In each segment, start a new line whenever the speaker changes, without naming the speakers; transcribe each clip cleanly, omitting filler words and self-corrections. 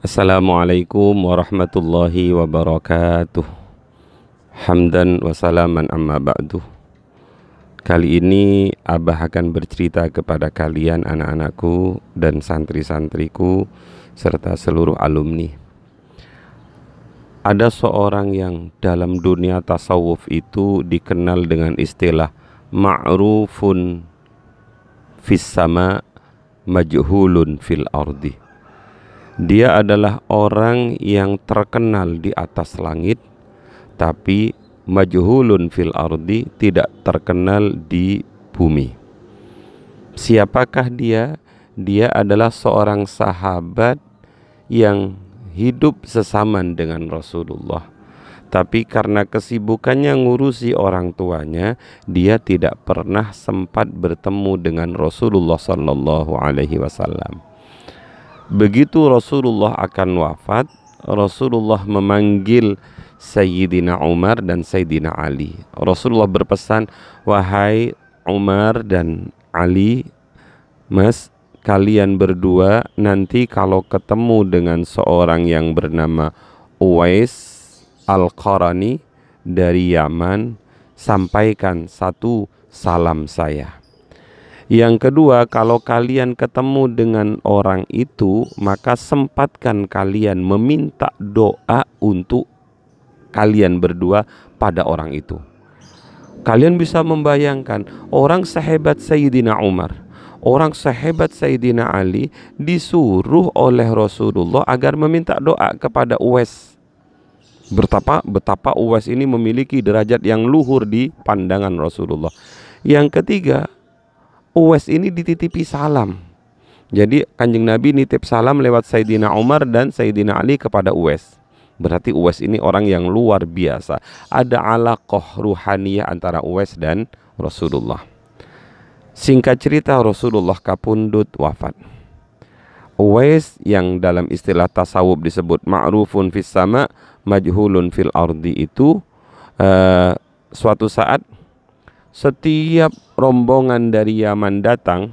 Assalamualaikum warahmatullahi wabarakatuh. Hamdan wa salaman amma ba'du. Kali ini Abah akan bercerita kepada kalian anak-anakku dan santri-santriku serta seluruh alumni. Ada seorang yang dalam dunia tasawuf itu dikenal dengan istilah ma'rufun fis sama majhulun fil ardi. Dia adalah orang yang terkenal di atas langit, tapi majhulun fil ardi, tidak terkenal di bumi. Siapakah dia? Dia adalah seorang sahabat yang hidup sesaman dengan Rasulullah. Tapi karena kesibukannya ngurusi orang tuanya, dia tidak pernah sempat bertemu dengan Rasulullah sallallahu alaihi wasallam. Begitu Rasulullah akan wafat, Rasulullah memanggil Sayyidina Umar dan Sayyidina Ali. Rasulullah berpesan, wahai Umar dan Ali, mas, kalian berdua nanti kalau ketemu dengan seorang yang bernama Uwais Al-Qarani dari Yaman, sampaikan satu salam saya. Yang kedua, kalau kalian ketemu dengan orang itu, maka sempatkan kalian meminta doa untuk kalian berdua pada orang itu. Kalian bisa membayangkan orang sehebat Sayyidina Umar, orang sehebat Sayyidina Ali disuruh oleh Rasulullah agar meminta doa kepada Uwais. Betapa Uwais ini memiliki derajat yang luhur di pandangan Rasulullah. Yang ketiga, Uwais ini dititipi salam. Jadi Kanjeng Nabi nitip salam lewat Sayyidina Umar dan Sayyidina Ali kepada Uwais. Berarti Uwais ini orang yang luar biasa. Ada alaqah ruhaniyah antara Uwais dan Rasulullah. Singkat cerita, Rasulullah kapundut wafat. Uwais yang dalam istilah tasawuf disebut ma'rufun fis sama majhulun fil ardi itu suatu saat setiap rombongan dari Yaman datang,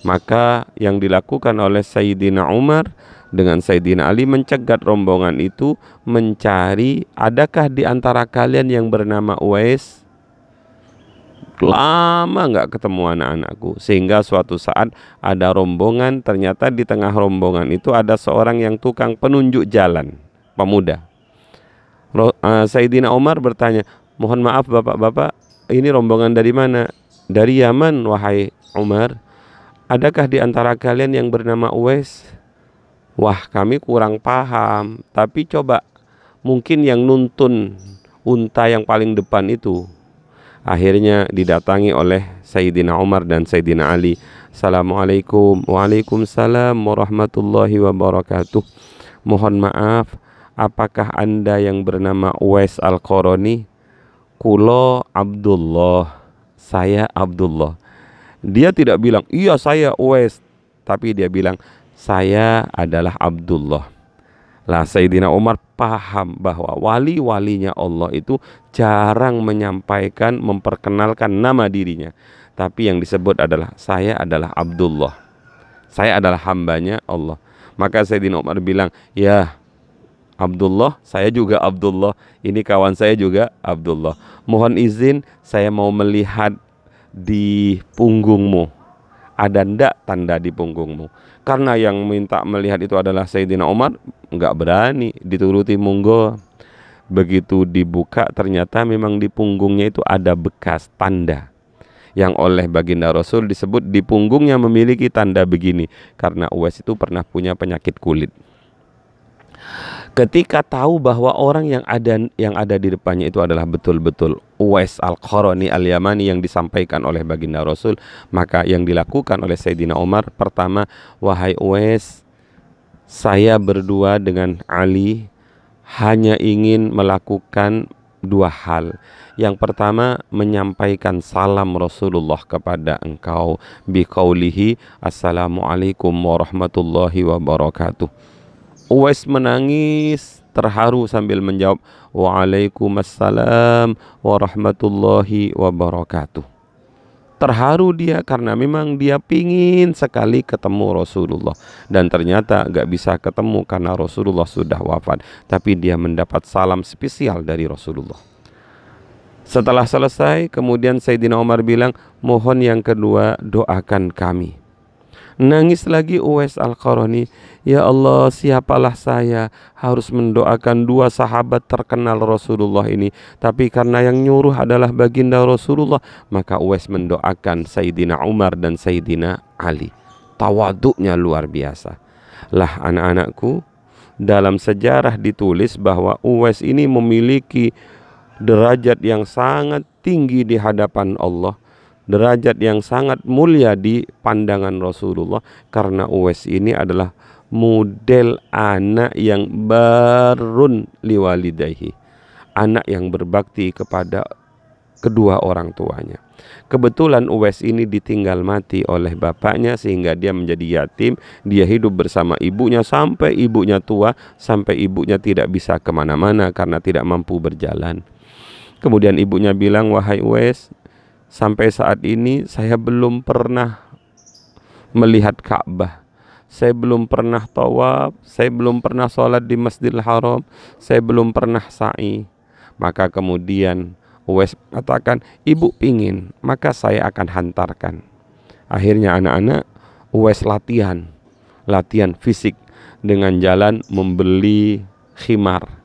maka yang dilakukan oleh Sayyidina Umar dengan Sayyidina Ali mencegat rombongan itu, mencari adakah di antara kalian yang bernama Uwais. Lama nggak ketemu anak-anakku, sehingga suatu saat ada rombongan, ternyata di tengah rombongan itu ada seorang yang tukang penunjuk jalan, pemuda. Sayyidina Umar bertanya, mohon maaf bapak-bapak, ini rombongan dari mana? Dari Yaman, wahai Umar. Adakah di antara kalian yang bernama Uwais? Wah, kami kurang paham. Tapi coba, mungkin yang nuntun unta yang paling depan itu. Akhirnya didatangi oleh Sayyidina Umar dan Sayyidina Ali. Assalamualaikum. Waalaikumsalam warahmatullahi wabarakatuh. Mohon maaf, apakah Anda yang bernama Uwais Al-Qarani? Kulo Abdullah, saya Abdullah. Dia tidak bilang, iya saya Uwais, tapi dia bilang, saya adalah Abdullah. Lah Sayyidina Umar paham bahwa wali-walinya Allah itu jarang menyampaikan, memperkenalkan nama dirinya. Tapi yang disebut adalah, saya adalah Abdullah, saya adalah hambanya Allah. Maka Sayyidina Umar bilang, ya Abdullah, saya juga Abdullah, ini kawan saya juga Abdullah. Mohon izin, saya mau melihat di punggungmu. Ada ndak tanda di punggungmu? Karena yang minta melihat itu adalah Sayyidina Umar, nggak berani, dituruti monggo. Begitu dibuka, ternyata memang di punggungnya itu ada bekas tanda, yang oleh baginda Rasul disebut di punggungnya memiliki tanda begini, karena Uwais itu pernah punya penyakit kulit. Ketika tahu bahwa orang yang ada di depannya itu adalah betul-betul Uwais Al-Qarani Al-Yamani yang disampaikan oleh baginda Rasul, maka yang dilakukan oleh Sayyidina Umar, pertama, wahai Uwais, saya berdua dengan Ali hanya ingin melakukan dua hal. Yang pertama, menyampaikan salam Rasulullah kepada engkau biqaulihi assalamualaikum warahmatullahi wabarakatuh. Uwais menangis terharu sambil menjawab, waalaikumsalam warahmatullahi wabarakatuh. terharu dia karena memang dia pingin sekali ketemu Rasulullah. Dan ternyata gak bisa ketemu karena Rasulullah sudah wafat. Tapi dia mendapat salam spesial dari Rasulullah. Setelah selesai, kemudian Sayyidina Umar bilang, mohon yang kedua doakan kami. Nangis lagi Uwais Al-Qarani, ya Allah, siapalah saya harus mendoakan dua sahabat terkenal Rasulullah ini, tapi karena yang nyuruh adalah baginda Rasulullah, maka Uwais mendoakan Sayyidina Umar dan Sayyidina Ali. Tawaduknya luar biasa. Lah anak-anakku, dalam sejarah ditulis bahwa Uwais ini memiliki derajat yang sangat tinggi di hadapan Allah, derajat yang sangat mulia di pandangan Rasulullah, karena Uwais ini adalah model anak yang barun liwalidayhi, anak yang berbakti kepada kedua orang tuanya. Kebetulan Uwais ini ditinggal mati oleh bapaknya sehingga dia menjadi yatim. Dia hidup bersama ibunya sampai ibunya tua, sampai ibunya tidak bisa kemana-mana karena tidak mampu berjalan. Kemudian ibunya bilang, wahai Uwais, sampai saat ini saya belum pernah melihat Ka'bah, saya belum pernah tawaf, saya belum pernah sholat di Masjidil Haram, saya belum pernah sa'i. Maka kemudian Uwais katakan, ibu pingin, maka saya akan hantarkan. Akhirnya anak-anak Uwais latihan fisik dengan jalan membeli khimar.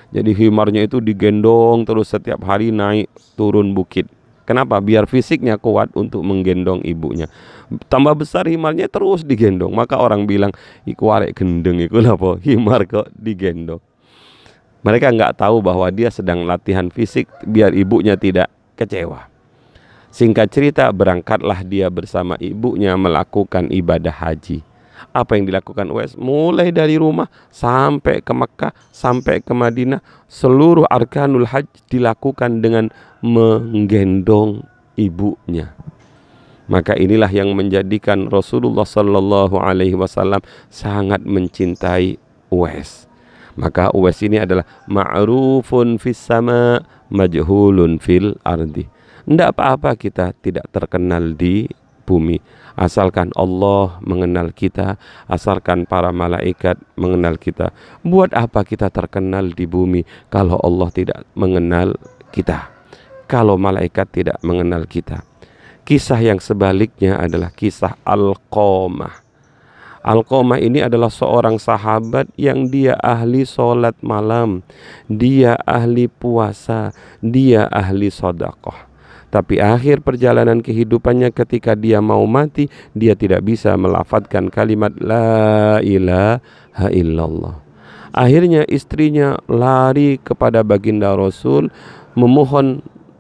Jadi khimarnya itu digendong terus setiap hari naik turun bukit. Kenapa? Biar fisiknya kuat untuk menggendong ibunya. Tambah besar himarnya terus digendong. Maka orang bilang, iku arek gendeng, iku apa? Himar kok digendong. Mereka nggak tahu bahwa dia sedang latihan fisik biar ibunya tidak kecewa. Singkat cerita, berangkatlah dia bersama ibunya melakukan ibadah haji. Apa yang dilakukan Uwais? Mulai dari rumah sampai ke Mekah, sampai ke Madinah, seluruh arkanul hajj dilakukan dengan menggendong ibunya. Maka inilah yang menjadikan Rasulullah Sallallahu Alaihi Wasallam sangat mencintai Uwais. Maka Uwais ini adalah ma'rufun fis sama, majhulun fil ardi. Tidak apa-apa kita tidak terkenal di bumi, asalkan Allah mengenal kita, asalkan para malaikat mengenal kita. Buat apa kita terkenal di bumi kalau Allah tidak mengenal kita, kalau malaikat tidak mengenal kita? Kisah yang sebaliknya adalah kisah Alqamah. Alqamah ini adalah seorang sahabat yang dia ahli sholat malam, dia ahli puasa, dia ahli sedekah. Tapi akhir perjalanan kehidupannya ketika dia mau mati, dia tidak bisa melafadzkan kalimat la ilaha illallah. Akhirnya istrinya lari kepada baginda Rasul,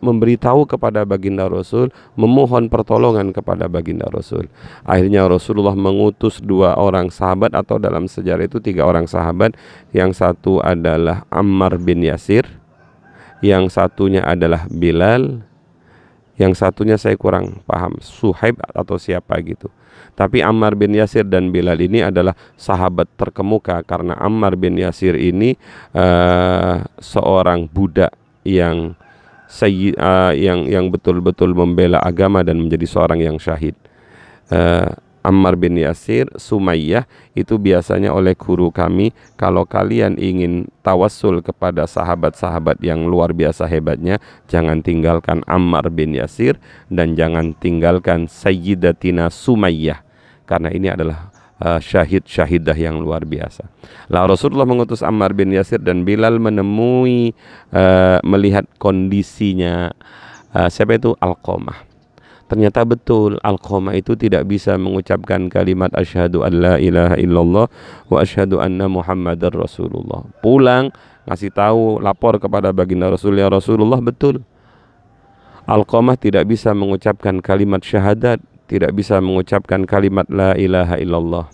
memberitahu kepada baginda Rasul, memohon pertolongan kepada baginda Rasul. Akhirnya Rasulullah mengutus dua orang sahabat, atau dalam sejarah itu 3 orang sahabat. Yang satu adalah Ammar bin Yasir, yang satunya adalah Bilal, yang satunya saya kurang paham, Suhaib atau siapa gitu. Tapi Ammar bin Yasir dan Bilal ini adalah sahabat terkemuka, karena Ammar bin Yasir ini seorang budak yang betul-betul membela agama dan menjadi seorang yang syahid. Ammar bin Yasir, Sumayyah, itu biasanya oleh guru kami, kalau kalian ingin tawassul kepada sahabat-sahabat yang luar biasa hebatnya, jangan tinggalkan Ammar bin Yasir dan jangan tinggalkan Sayyidatina Sumayyah, karena ini adalah syahid-syahidah yang luar biasa. Lah Rasulullah mengutus Ammar bin Yasir dan Bilal menemui, melihat kondisinya siapa itu? Alqamah. Ternyata betul Alqamah itu tidak bisa mengucapkan kalimat asyhadu an la ilaha illallah wa asyhadu anna muhammadar rasulullah. Pulang ngasih tahu, lapor kepada baginda Rasul, ya Rasulullah, betul Alqamah tidak bisa mengucapkan kalimat syahadat, tidak bisa mengucapkan kalimat la ilaha illallah.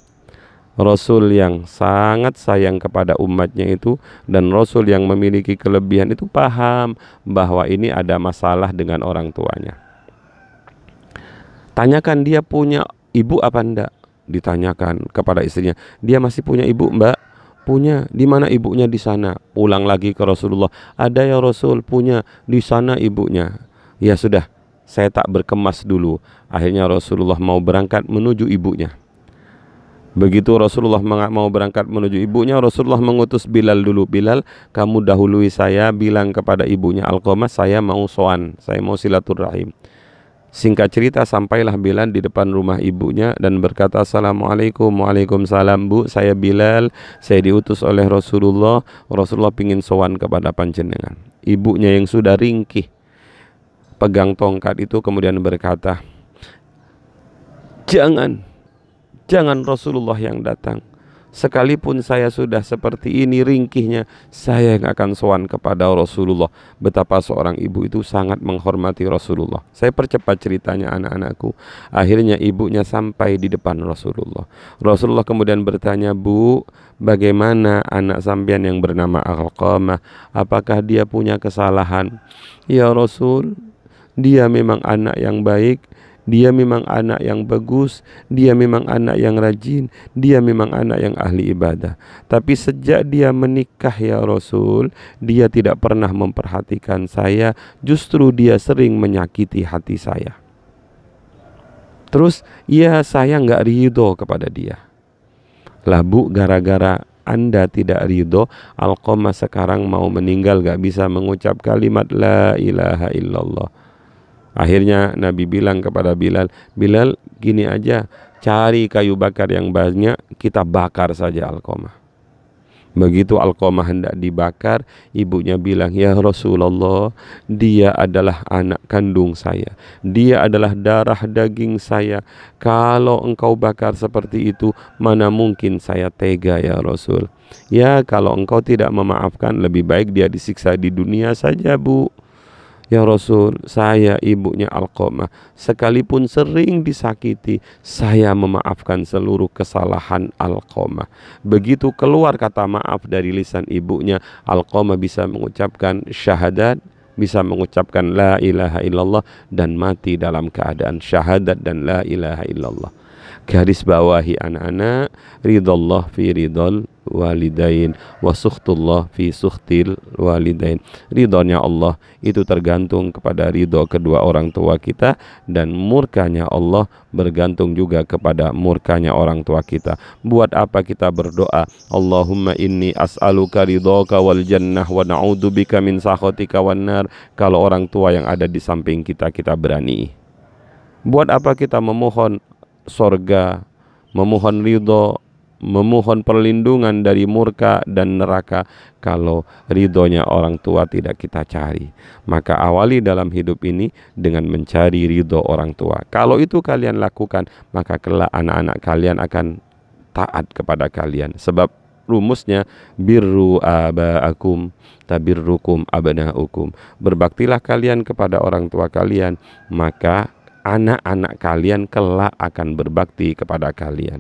Rasul yang sangat sayang kepada umatnya itu, dan Rasul yang memiliki kelebihan itu, paham bahwa ini ada masalah dengan orang tuanya. Tanyakan dia punya ibu apa enggak? Ditanyakan kepada istrinya, dia masih punya ibu, mbak? Punya. Di mana ibunya? Di sana. Pulang lagi ke Rasulullah, ada ya Rasul, punya, di sana ibunya. Ya sudah, saya tak berkemas dulu. Akhirnya Rasulullah mau berangkat menuju ibunya. Begitu Rasulullah mau berangkat menuju ibunya, Rasulullah mengutus Bilal dulu. Bilal, kamu dahului saya, bilang kepada ibunya Alqamah, saya mau soan, saya mau silaturahim. Singkat cerita, sampailah Bilal di depan rumah ibunya dan berkata, Assalamualaikum. Waalaikumsalam bu, saya Bilal, saya diutus oleh Rasulullah. Rasulullah pingin sowan kepada panjenengan. Ibunya yang sudah ringkih pegang tongkat itu kemudian berkata, Jangan Rasulullah yang datang. Sekalipun saya sudah seperti ini ringkihnya, saya yang akan sowan kepada Rasulullah. Betapa seorang ibu itu sangat menghormati Rasulullah. Saya percepat ceritanya anak-anakku. Akhirnya ibunya sampai di depan Rasulullah. Rasulullah kemudian bertanya, Bu, bagaimana anak sampean yang bernama Alqamah? Apakah dia punya kesalahan? Ya Rasul, dia memang anak yang baik. Dia memang anak yang bagus, dia memang anak yang rajin, dia memang anak yang ahli ibadah. Tapi sejak dia menikah ya Rasul, dia tidak pernah memperhatikan saya, justru dia sering menyakiti hati saya. Terus ya saya nggak ridho kepada dia. Lah bu, gara-gara Anda tidak ridho, Alqamah sekarang mau meninggal gak bisa mengucap kalimat la ilaha illallah. Akhirnya Nabi bilang kepada Bilal, Bilal gini aja, cari kayu bakar yang banyak, kita bakar saja Alqamah. Begitu Alqamah hendak dibakar, ibunya bilang, ya Rasulullah, dia adalah anak kandung saya, dia adalah darah daging saya. Kalau engkau bakar seperti itu, mana mungkin saya tega ya Rasul. Ya kalau engkau tidak memaafkan, lebih baik dia disiksa di dunia saja bu. Ya Rasul, saya ibunya Alqamah, sekalipun sering disakiti, saya memaafkan seluruh kesalahan Alqamah. Begitu keluar kata maaf dari lisan ibunya, Alqamah bisa mengucapkan syahadat, bisa mengucapkan la ilaha illallah dan mati dalam keadaan syahadat dan la ilaha illallah. Garis bawahi anak-anak, ridallah fi ridal walidain wa sukhtullah fi sukhtil walidain. Ridhonya Allah itu tergantung kepada ridho kedua orang tua kita, dan murkanya Allah bergantung juga kepada murkanya orang tua kita. Buat apa kita berdoa, Allahumma inni as'aluka ridhoka wal jannah wa na'udzubika min sakhatika wan nar, kalau orang tua yang ada di samping kita berani? Buat apa kita memohon sorga, memohon ridho, memohon perlindungan dari murka dan neraka, kalau ridhonya orang tua tidak kita cari? Maka awali dalam hidup ini dengan mencari ridho orang tua. Kalau itu kalian lakukan, maka kelak anak-anak kalian akan taat kepada kalian. Sebab rumusnya birru abaakum tabirrukum abnaukum. Berbaktilah kalian kepada orang tua kalian, maka anak-anak kalian kelak akan berbakti kepada kalian.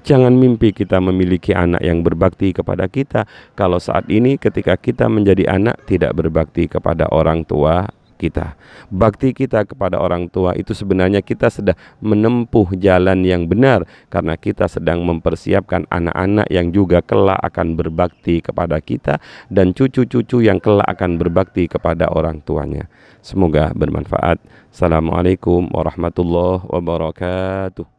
Jangan mimpi kita memiliki anak yang berbakti kepada kita, kalau saat ini ketika kita menjadi anak tidak berbakti kepada orang tua kita. Bakti kita kepada orang tua itu sebenarnya kita sedang menempuh jalan yang benar, karena kita sedang mempersiapkan anak-anak yang juga kelak akan berbakti kepada kita, dan cucu-cucu yang kelak akan berbakti kepada orang tuanya. Semoga bermanfaat. Assalamualaikum warahmatullahi wabarakatuh.